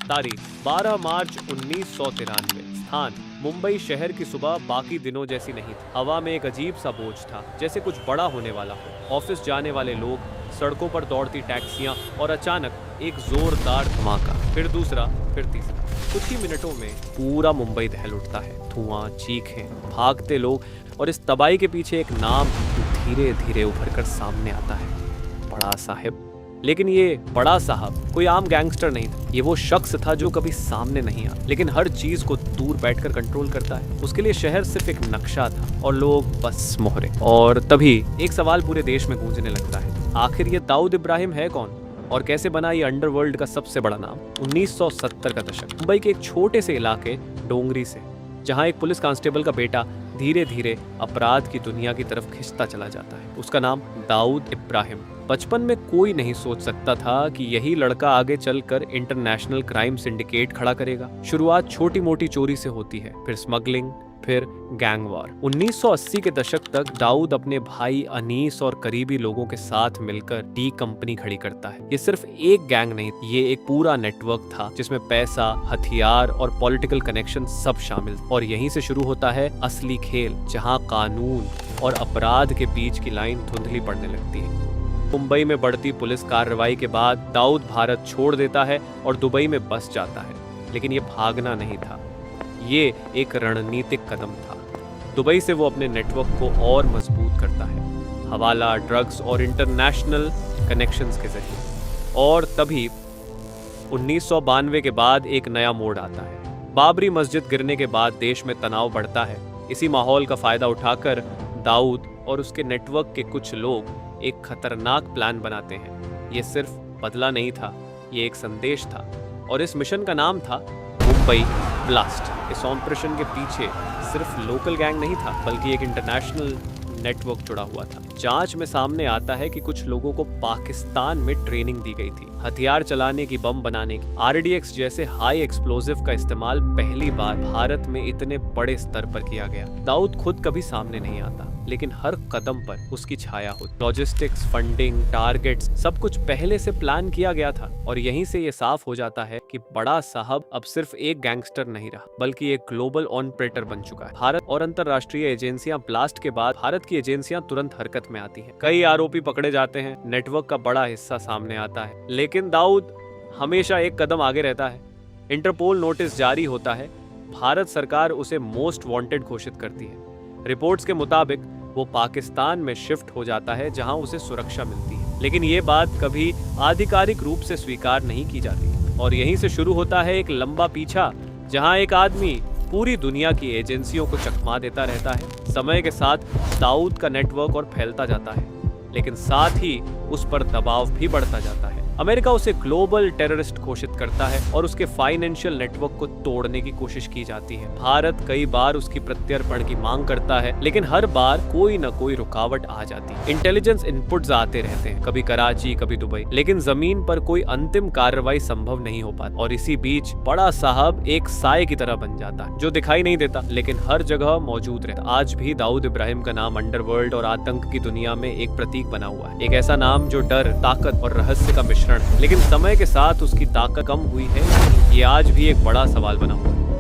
तारीख 12 मार्च 1993। स्थान मुंबई शहर की सुबह बाकी दिनों जैसी नहीं थी। हवा में एक अजीब सा बोझ था, जैसे कुछ बड़ा होने वाला हो। ऑफिस जाने वाले लोग, सड़कों पर दौड़ती टैक्सियां और अचानक एक जोरदार धमाका, फिर दूसरा, फिर तीसरा। कुछ ही मिनटों में पूरा मुंबई दहल उठता है। धुआं, चीखें, भागते लोग और इस तबाही के पीछे एक नाम धीरे धीरे उभर कर सामने आता है, बड़ा साहिब। लेकिन ये बड़ा साहब कोई आम गैंगस्टर नहीं था। ये वो शख्स था जो कभी सामने नहीं आता, लेकिन हर चीज को दूर बैठकर कंट्रोल करता है। उसके लिए शहर सिर्फ एक नक्शा था और लोग बस मोहरे। और तभी एक सवाल पूरे देश में गूंजने लगता है, आखिर ये दाऊद इब्राहिम है कौन और कैसे बना ये अंडरवर्ल्ड का सबसे बड़ा नाम। 1970 का दशक, मुंबई के एक छोटे से इलाके डोंगरी से, जहां एक पुलिस कांस्टेबल का बेटा धीरे धीरे अपराध की दुनिया की तरफ खिंचता चला जाता है। उसका नाम दाऊद इब्राहिम। बचपन में कोई नहीं सोच सकता था कि यही लड़का आगे चलकर इंटरनेशनल क्राइम सिंडिकेट खड़ा करेगा। शुरुआत छोटी मोटी चोरी से होती है, फिर स्मगलिंग, फिर गैंग वॉर। 1980 के दशक तक दाऊद अपने भाई अनीस और करीबी लोगों के साथ मिलकर डी कंपनी खड़ी करता है। ये सिर्फ एक गैंग नहीं, ये एक पूरा नेटवर्क था जिसमें पैसा, हथियार और पॉलिटिकल कनेक्शन सब शामिल। और यहीं से शुरू होता है असली खेल, जहां कानून और अपराध के बीच की लाइन धुंधली पड़ने लगती है। मुंबई में बढ़ती पुलिस कार्रवाई के बाद दाऊद भारत छोड़ देता है और दुबई में बस जाता है। लेकिन ये भागना नहीं था, ये एक रणनीतिक कदम था। दुबई से वो अपने नेटवर्क को और मजबूत करता है, हवाला, ड्रग्स और इंटरनेशनल कनेक्शंस के जरिए। और तभी 1992 के बाद एक नया मोड़ आता है। बाबरी मस्जिद गिरने के बाद देश में तनाव बढ़ता है। इसी माहौल का फायदा उठाकर दाऊद और उसके नेटवर्क के कुछ लोग एक खतरनाक प्लान बनाते हैं। ये सिर्फ बदला नहीं था, ये एक संदेश था, और इस मिशन का नाम था मुंबई ब्लास्ट। इस ऑपरेशन के पीछे सिर्फ लोकल गैंग नहीं था, बल्कि एक इंटरनेशनल नेटवर्क जुड़ा हुआ था। जांच में सामने आता है कि कुछ लोगों को पाकिस्तान में ट्रेनिंग दी गई थी, हथियार चलाने की, बम बनाने की। आरडीएक्स जैसे हाई एक्सप्लोजिव का इस्तेमाल पहली बार भारत में इतने बड़े स्तर पर किया गया। दाऊद खुद कभी सामने नहीं आता, लेकिन हर कदम पर उसकी छाया होती। लॉजिस्टिक्स, फंडिंग, टारगेट्स, सब कुछ पहले से प्लान किया गया था। और यहीं से ये साफ हो जाता है कि बड़ा साहब अब सिर्फ एक गैंगस्टर नहीं रहा, बल्कि एक ग्लोबल ऑपरेटर बन चुका है। भारत और अंतरराष्ट्रीय एजेंसियां ब्लास्ट के बाद भारत की एजेंसियां तुरंत हरकत में आती हैं। कई आरोपी पकड़े जाते हैं, नेटवर्क का बड़ा हिस्सा सामने आता है। लेकिन दाऊद हमेशा एक कदम आगे रहता है। इंटरपोल नोटिस जारी होता है, भारत सरकार उसे मोस्ट वांटेड घोषित करती है। रिपोर्ट्स के मुताबिक वो पाकिस्तान में शिफ्ट हो जाता है, जहां उसे सुरक्षा मिलती है। लेकिन ये बात कभी आधिकारिक रूप से स्वीकार नहीं की जाती। और यहीं से शुरू होता है एक लंबा पीछा, जहां एक आदमी पूरी दुनिया की एजेंसियों को चकमा देता रहता है। समय के साथ दाऊद का नेटवर्क और फैलता जाता है, लेकिन साथ ही उस पर दबाव भी बढ़ता जाता है। अमेरिका उसे ग्लोबल टेररिस्ट घोषित करता है और उसके फाइनेंशियल नेटवर्क को तोड़ने की कोशिश की जाती है। भारत कई बार उसकी प्रत्यर्पण की मांग करता है, लेकिन हर बार कोई न कोई रुकावट आ जाती है। इंटेलिजेंस इनपुट्स आते रहते हैं, कभी कराची, कभी दुबई, लेकिन जमीन पर कोई अंतिम कार्रवाई संभव नहीं हो पाती। और इसी बीच बड़ा साहब एक साए की तरह बन जाता है, जो दिखाई नहीं देता लेकिन हर जगह मौजूद रहता। आज भी दाऊद इब्राहिम का नाम अंडरवर्ल्ड और आतंक की दुनिया में एक प्रतीक बना हुआ है। एक ऐसा नाम जो डर, ताकत और रहस्य का मिश्रण है। लेकिन समय के साथ उसकी ताकत कम हुई है, ये आज भी एक बड़ा सवाल बना हुआ है।